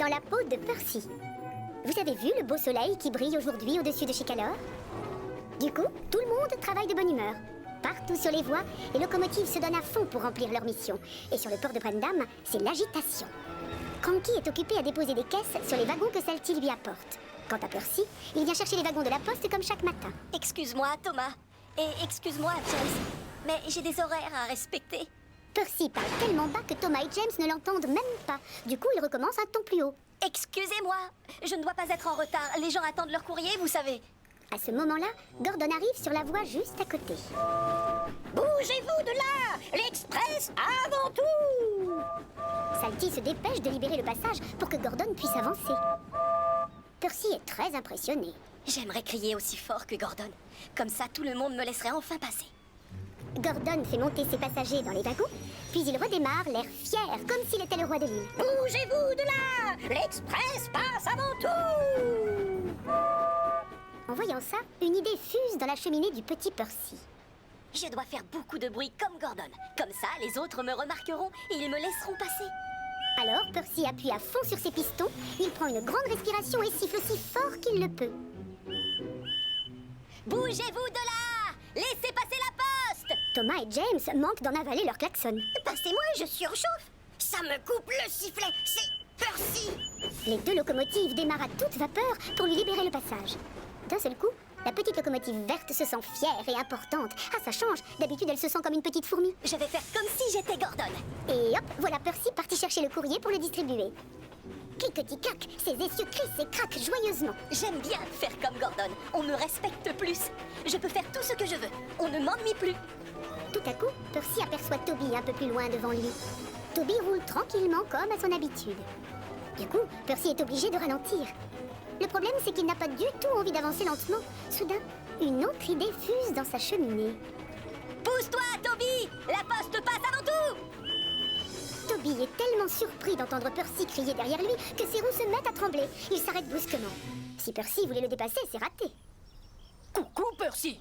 dans la peau de Percy. Vous avez vu le beau soleil qui brille aujourd'hui au-dessus de Chikalor? Du coup, tout le monde travaille de bonne humeur. Partout sur les voies, les locomotives se donnent à fond pour remplir leur mission. Et sur le port de Brendam, c'est l'agitation. Cranky est occupé à déposer des caisses sur les wagons que Salty lui apporte. Quant à Percy, il vient chercher les wagons de la poste comme chaque matin. Excuse-moi, Thomas. Et excuse-moi, James. Mais j'ai des horaires à respecter. Percy parle tellement bas que Thomas et James ne l'entendent même pas. Du coup, il recommence un ton plus haut. Excusez-moi, je ne dois pas être en retard. Les gens attendent leur courrier, vous savez. À ce moment-là, Gordon arrive sur la voie juste à côté. Bougez-vous de là! L'express avant tout! Salty se dépêche de libérer le passage pour que Gordon puisse avancer. Percy est très impressionné. J'aimerais crier aussi fort que Gordon. Comme ça, tout le monde me laisserait enfin passer. Gordon fait monter ses passagers dans les wagons, puis il redémarre, l'air fier, comme s'il était le roi de l'île. Bougez-vous de là! L'express passe avant tout! En voyant ça, une idée fuse dans la cheminée du petit Percy. Je dois faire beaucoup de bruit comme Gordon. Comme ça, les autres me remarqueront et ils me laisseront passer. Alors, Percy appuie à fond sur ses pistons, il prend une grande respiration et siffle aussi fort qu'il le peut. Bougez-vous de là! Laissez passer la poste! Thomas et James manquent d'en avaler leur klaxon. Passez-moi, je surchauffe! Ça me coupe le sifflet! C'est Percy! Les deux locomotives démarrent à toute vapeur pour lui libérer le passage. D'un seul coup, la petite locomotive verte se sent fière et importante. Ah, ça change. D'habitude, elle se sent comme une petite fourmi. Je vais faire comme si j'étais Gordon. Et hop, voilà Percy parti chercher le courrier pour le distribuer. Cliquetis-clac, ses essieux crissent et craquent joyeusement. J'aime bien faire comme Gordon. On me respecte plus. Je peux faire tout ce que je veux. On ne m'ennuie plus. Tout à coup, Percy aperçoit Toby un peu plus loin devant lui. Toby roule tranquillement comme à son habitude. Du coup, Percy est obligé de ralentir. Le problème, c'est qu'il n'a pas du tout envie d'avancer lentement. Soudain, une autre idée fuse dans sa cheminée. Pousse-toi, Toby! La poste passe avant tout! Toby est tellement surpris d'entendre Percy crier derrière lui que ses roues se mettent à trembler. Il s'arrête brusquement. Si Percy voulait le dépasser, c'est raté. Coucou, Percy!